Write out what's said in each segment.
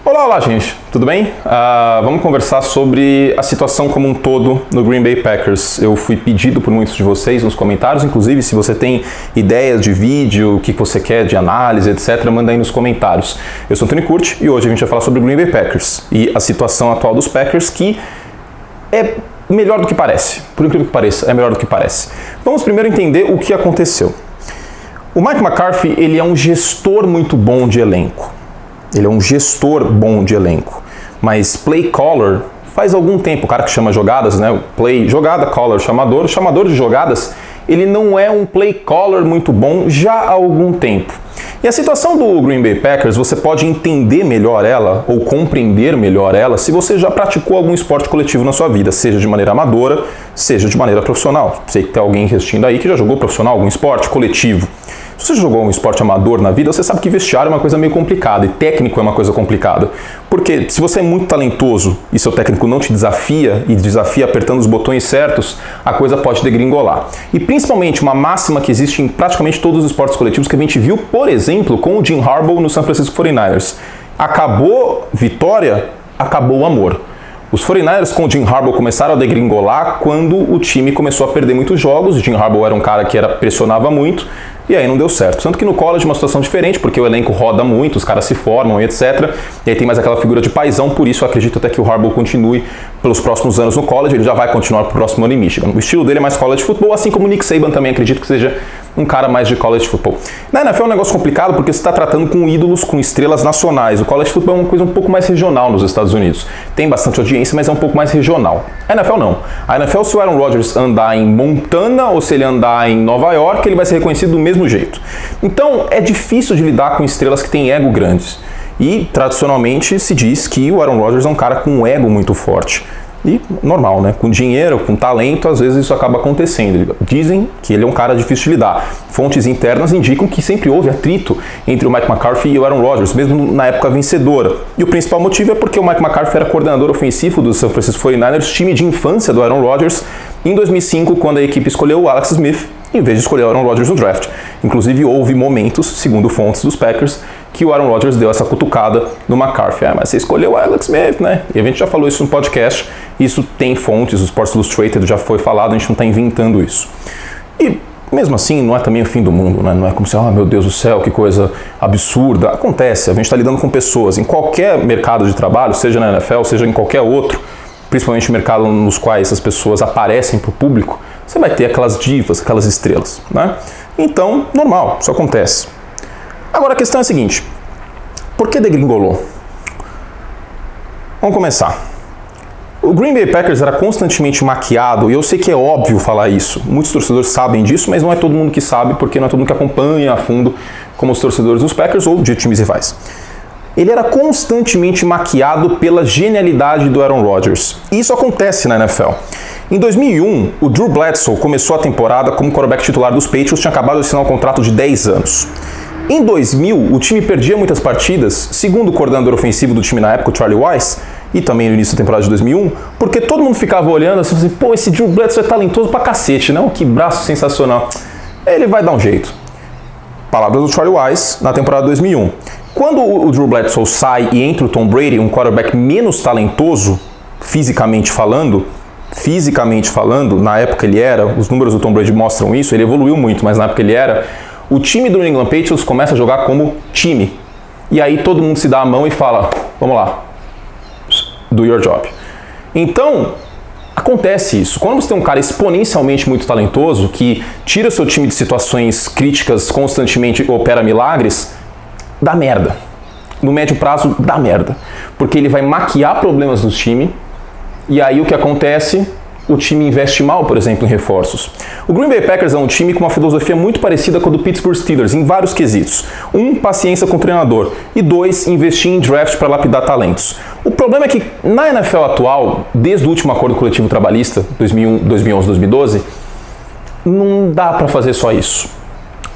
Olá, gente, tudo bem? Vamos conversar sobre a situação como um todo no Green Bay Packers. Eu fui pedido por muitos de vocês nos comentários, inclusive se você tem ideias de vídeo, o que você quer de análise, etc., manda aí nos comentários. Eu sou Antônio Curti e hoje a gente vai falar sobre o Green Bay Packers e a situação atual dos Packers, que é melhor do que parece. Por incrível que pareça, é melhor do que parece. Vamos primeiro entender o que aconteceu. O Mike McCarthy, ele é um gestor muito bom de elenco. Ele é um gestor bom de elenco, mas play caller faz algum tempo, o cara que chama jogadas, né? Jogada, caller, chamador. O chamador de jogadas, ele não é um play caller muito bom já há algum tempo. E a situação do Green Bay Packers, você pode entender melhor ela ou compreender melhor ela se você já praticou algum esporte coletivo na sua vida, seja de maneira amadora, seja de maneira profissional. Sei que tem alguém assistindo aí que já jogou profissional, algum esporte coletivo. Se você jogou um esporte amador na vida, você sabe que vestiário é uma coisa meio complicada e técnico é uma coisa complicada. Porque se você é muito talentoso e seu técnico não te desafia e desafia apertando os botões certos, a coisa pode degringolar. E principalmente uma máxima que existe em praticamente todos os esportes coletivos que a gente viu, por exemplo, com o Jim Harbaugh no San Francisco 49ers. Acabou vitória, acabou o amor. Os 49ers com o Jim Harbaugh começaram a degringolar quando o time começou a perder muitos jogos. O Jim Harbaugh era um cara que pressionava muito e aí não deu certo. Tanto que no college é uma situação diferente, porque o elenco roda muito, os caras se formam e etc. E aí tem mais aquela figura de paizão, por isso eu acredito até que o Harbaugh continue pelos próximos anos no college, ele já vai continuar pro próximo ano em Michigan. O estilo dele é mais college football, assim como o Nick Saban também acredito que seja um cara mais de college football. Na NFL é um negócio complicado porque você está tratando com ídolos, com estrelas nacionais. O college football é uma coisa um pouco mais regional nos Estados Unidos. Tem bastante audiência, mas é um pouco mais regional. A NFL não. A NFL, se o Aaron Rodgers andar em Montana ou se ele andar em Nova York, ele vai ser reconhecido do mesmo jeito. Então é difícil de lidar com estrelas que têm ego grandes. E tradicionalmente se diz que o Aaron Rodgers é um cara com um ego muito forte. E normal, né? Com dinheiro, com talento, às vezes isso acaba acontecendo. Dizem que ele é um cara difícil de lidar. Fontes internas indicam que sempre houve atrito entre o Mike McCarthy e o Aaron Rodgers, mesmo na época vencedora. E o principal motivo é porque o Mike McCarthy era coordenador ofensivo do San Francisco 49ers, time de infância do Aaron Rodgers, em 2005, quando a equipe escolheu o Alex Smith, em vez de escolher o Aaron Rodgers no draft. Inclusive, houve momentos, segundo fontes dos Packers, que o Aaron Rodgers deu essa cutucada no McCarthy. Mas você escolheu o Alex Smith, né? E a gente já falou isso no podcast, isso tem fontes, o Sports Illustrated já foi falado, a gente não está inventando isso. E mesmo assim, não é também o fim do mundo, né? Não é como se, meu Deus do céu, que coisa absurda. Acontece, a gente está lidando com pessoas. Em qualquer mercado de trabalho, seja na NFL, seja em qualquer outro, principalmente mercado nos quais essas pessoas aparecem para o público, você vai ter aquelas divas, aquelas estrelas, né? Então, normal, isso acontece. Agora a questão é a seguinte, por que degringolou? Vamos começar. O Green Bay Packers era constantemente maquiado, e eu sei que é óbvio falar isso, muitos torcedores sabem disso, mas não é todo mundo que sabe, porque não é todo mundo que acompanha a fundo como os torcedores dos Packers ou de times rivais. Ele era constantemente maquiado pela genialidade do Aaron Rodgers. E isso acontece na NFL. Em 2001, o Drew Bledsoe começou a temporada como quarterback titular dos Patriots, tinha acabado de assinar um contrato de 10 anos. Em 2000, o time perdia muitas partidas, segundo o coordenador ofensivo do time na época, o Charlie Weis, e também no início da temporada de 2001, porque todo mundo ficava olhando assim, pô, esse Drew Bledsoe é talentoso pra cacete, não? Que braço sensacional. Ele vai dar um jeito. Palavras do Charlie Weis na temporada de 2001. Quando o Drew Bledsoe sai e entra o Tom Brady, um quarterback menos talentoso, fisicamente falando, na época ele era, os números do Tom Brady mostram isso, ele evoluiu muito, mas na época ele era, o time do New England Patriots começa a jogar como time. E aí todo mundo se dá a mão e fala, vamos lá, do your job. Então, acontece isso. Quando você tem um cara exponencialmente muito talentoso, que tira seu time de situações críticas constantemente e opera milagres, dá merda. No médio prazo, dá merda. Porque ele vai maquiar problemas do time, e aí o que acontece? O time investe mal, por exemplo, em reforços. O Green Bay Packers é um time com uma filosofia muito parecida com a do Pittsburgh Steelers, em vários quesitos. 1, paciência com o treinador. E 2, investir em draft para lapidar talentos. O problema é que na NFL atual, desde o último acordo coletivo trabalhista, 2011, 2012, não dá para fazer só isso.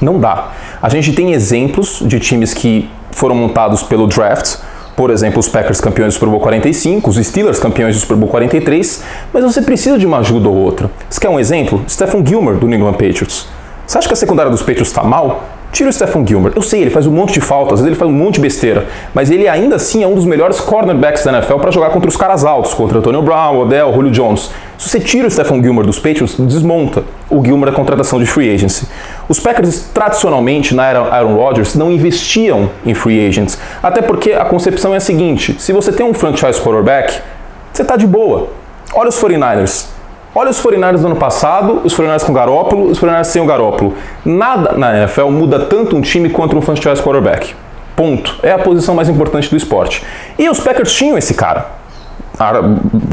Não dá. A gente tem exemplos de times que foram montados pelo draft, por exemplo, os Packers campeões do Super Bowl 45, os Steelers campeões do Super Bowl 43, mas você precisa de uma ajuda ou outra. Você quer um exemplo? Stephon Gilmore, do New England Patriots. Você acha que a secundária dos Patriots está mal? Tira o Stephon Gilmore. Eu sei, ele faz um monte de faltas, às vezes ele faz um monte de besteira, mas ele ainda assim é um dos melhores cornerbacks da NFL para jogar contra os caras altos, contra Antonio Brown, Odell, Julio Jones. Se você tira o Stephon Gilmore dos Patriots, desmonta o Gilmore da contratação de free agency. Os Packers, tradicionalmente, na era Aaron Rodgers, não investiam em free agents, até porque a concepção é a seguinte: se você tem um franchise quarterback, você tá de boa. Olha os 49ers. Olha os 49ers do ano passado, os 49ers com Garoppolo, os 49ers sem o Garoppolo. Nada na NFL muda tanto um time quanto um franchise quarterback. Ponto. É a posição mais importante do esporte. E os Packers tinham esse cara.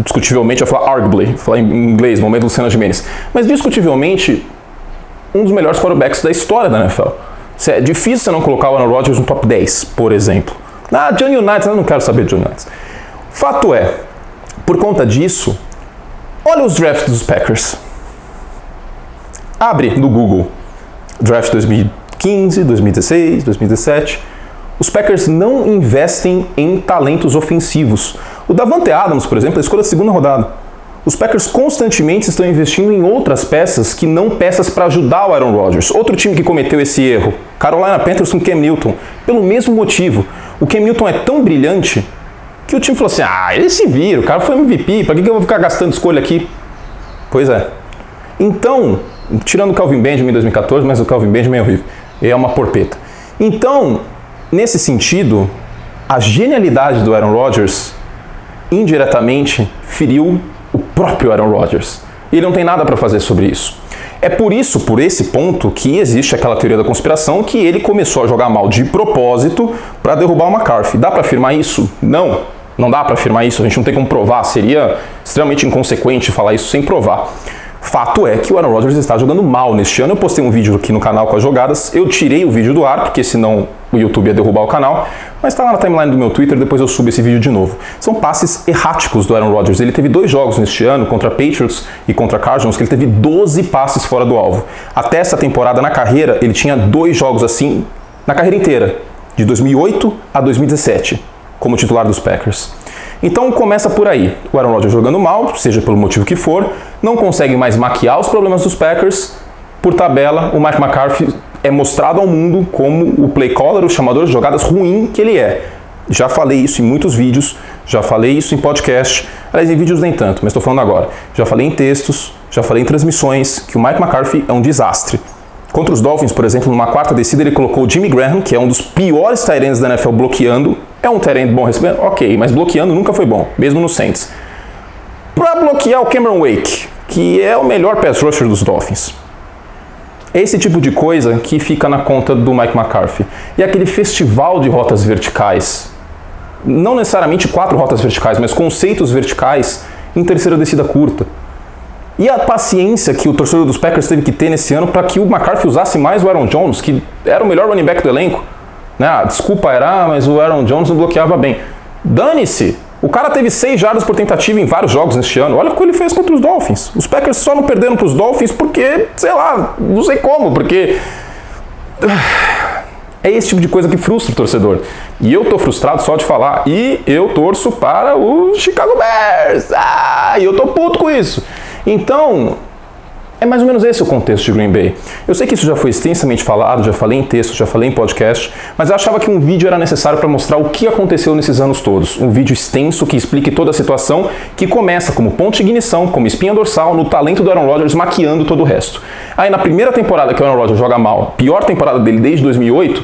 Discutivelmente, eu vou falar arguably, vou falar em inglês, no momento do Luciano Gimenez. Mas discutivelmente, um dos melhores quarterbacks da história da NFL. É difícil você não colocar o Aaron Rodgers no top 10, por exemplo. Johnny Unitas, eu não quero saber de Johnny Unitas. Fato é, por conta disso, olha os drafts dos Packers. Abre no Google. Draft 2015, 2016, 2017. Os Packers não investem em talentos ofensivos. O Davante Adams, por exemplo, é a escolha da segunda rodada. Os Packers constantemente estão investindo em outras peças que não peças para ajudar o Aaron Rodgers. Outro time que cometeu esse erro, Carolina Panthers com Cam Newton. Pelo mesmo motivo. O Cam Newton é tão brilhante que o time falou assim: ele se vira, o cara foi MVP, pra que eu vou ficar gastando escolha aqui? Pois é. Então, tirando o Calvin Benjamin em 2014, mas o Calvin Benjamin é horrível. É uma porpeta. Então, nesse sentido, a genialidade do Aaron Rodgers, indiretamente, feriu o próprio Aaron Rodgers. E ele não tem nada para fazer sobre isso. É por isso, por esse ponto, que existe aquela teoria da conspiração que ele começou a jogar mal de propósito para derrubar o McCarthy. Dá para afirmar isso? Não. Não dá para afirmar isso, a gente não tem como provar, seria extremamente inconsequente falar isso sem provar. Fato é que o Aaron Rodgers está jogando mal neste ano. Eu postei um vídeo aqui no canal com as jogadas, eu tirei o vídeo do ar, porque senão o YouTube ia derrubar o canal, mas está lá na timeline do meu Twitter, depois eu subo esse vídeo de novo. São passes erráticos do Aaron Rodgers. Ele teve 2 jogos neste ano, contra Patriots e contra Cardinals, que ele teve 12 passes fora do alvo. Até essa temporada, na carreira, ele tinha 2 jogos assim, na carreira inteira, de 2008 a 2017. Como titular dos Packers. Então começa por aí. O Aaron Rodgers jogando mal, seja pelo motivo que for, não consegue mais maquiar os problemas dos Packers. Por tabela, o Mike McCarthy é mostrado ao mundo como o play caller, o chamador de jogadas ruim que ele é. Já falei isso em muitos vídeos, já falei isso em podcast, aliás, em vídeos nem tanto, mas estou falando agora. Já falei em textos, já falei em transmissões, que o Mike McCarthy é um desastre. Contra os Dolphins, por exemplo, numa quarta descida, ele colocou o Jimmy Graham, que é um dos piores tight ends da NFL, bloqueando. É um tight end bom recebendo? Ok, mas bloqueando nunca foi bom, mesmo no Saints. Para bloquear o Cameron Wake, que é o melhor pass rusher dos Dolphins. É esse tipo de coisa que fica na conta do Mike McCarthy. E aquele festival de rotas verticais, não necessariamente 4 rotas verticais, mas conceitos verticais em terceira descida curta. E a paciência que o torcedor dos Packers teve que ter nesse ano para que o McCarthy usasse mais o Aaron Jones, que era o melhor running back do elenco. A desculpa era, mas o Aaron Jones não bloqueava bem. Dane-se! O cara teve 6 jardas por tentativa em vários jogos neste ano. Olha o que ele fez contra os Dolphins. Os Packers só não perderam para os Dolphins porque, sei lá, não sei como, porque... É esse tipo de coisa que frustra o torcedor. E eu tô frustrado só de falar. E eu torço para o Chicago Bears. E eu tô puto com isso. Então, é mais ou menos esse o contexto de Green Bay. Eu sei que isso já foi extensamente falado, já falei em texto, já falei em podcast, mas eu achava que um vídeo era necessário para mostrar o que aconteceu nesses anos todos. Um vídeo extenso que explique toda a situação, que começa como ponto de ignição, como espinha dorsal, no talento do Aaron Rodgers maquiando todo o resto. Aí na primeira temporada que o Aaron Rodgers joga mal, pior temporada dele desde 2008,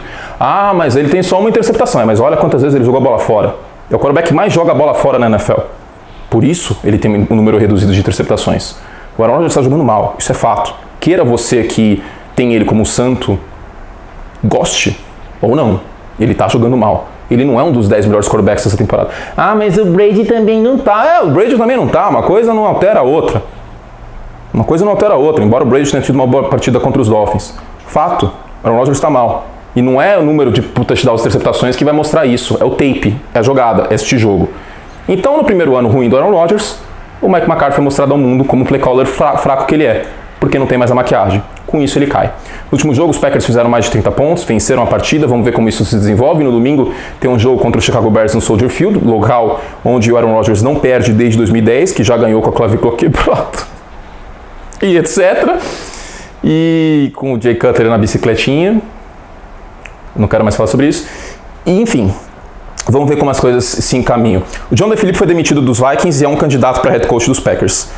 mas ele tem só uma interceptação. Mas olha quantas vezes ele jogou a bola fora. É o quarterback que mais joga a bola fora na NFL. Por isso, ele tem um número reduzido de interceptações. O Aaron Rodgers está jogando mal, isso é fato. Queira você que tem ele como santo, goste ou não, ele está jogando mal. Ele não é um dos 10 melhores quarterbacks dessa temporada. Mas o Brady também não tá. O Brady também não tá, uma coisa não altera a outra. Uma coisa não altera a outra, embora o Brady tenha tido uma boa partida contra os Dolphins. Fato, o Aaron Rodgers está mal. E não é o número de touchdowns e interceptações que vai mostrar isso, é o tape, é a jogada, é este jogo. Então, no primeiro ano ruim do Aaron Rodgers, o Mike McCarthy foi mostrado ao mundo como o play caller fraco que ele é, porque não tem mais a maquiagem. Com isso ele cai. No último jogo os Packers fizeram mais de 30 pontos, venceram a partida, vamos ver como isso se desenvolve. No domingo tem um jogo contra o Chicago Bears no Soldier Field, local onde o Aaron Rodgers não perde desde 2010, que já ganhou com a clavícula quebrada, e etc. E com o Jay Cutler na bicicletinha. não quero mais falar sobre isso. E, enfim, vamos ver como as coisas se encaminham. O John DeFilippo foi demitido dos Vikings e é um candidato para head coach dos Packers.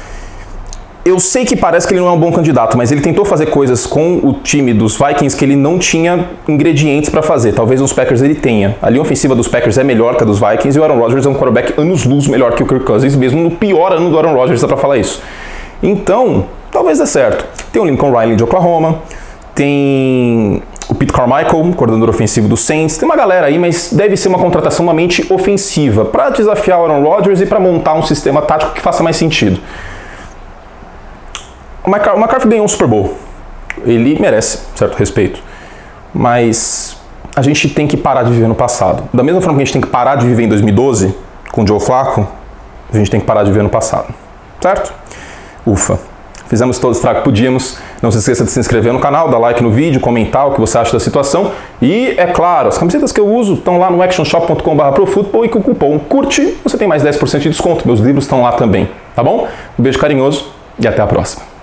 Eu sei que parece que ele não é um bom candidato, mas ele tentou fazer coisas com o time dos Vikings que ele não tinha ingredientes para fazer. Talvez nos Packers ele tenha. A linha ofensiva dos Packers é melhor que a dos Vikings e o Aaron Rodgers é um quarterback anos-luz melhor que o Kirk Cousins, mesmo no pior ano do Aaron Rodgers dá para falar isso. Então, talvez dê certo. Tem o Lincoln Riley de Oklahoma, tem o Pete Carmichael, coordenador ofensivo do Saints, tem uma galera aí, mas deve ser uma contratação uma mente ofensiva para desafiar o Aaron Rodgers e para montar um sistema tático que faça mais sentido. O McCarthy ganhou um Super Bowl. Ele merece certo respeito. Mas a gente tem que parar de viver no passado. Da mesma forma que a gente tem que parar de viver em 2012, com o Joe Flacco, a gente tem que parar de viver no passado. Certo? Ufa. Fizemos todo o estrago que podíamos. Não se esqueça de se inscrever no canal, dar like no vídeo, comentar o que você acha da situação. E, é claro, as camisetas que eu uso estão lá no actionshop.com/profutbol e com o cupom CURTE você tem mais 10% de desconto. Meus livros estão lá também. Tá bom? Um beijo carinhoso e até a próxima.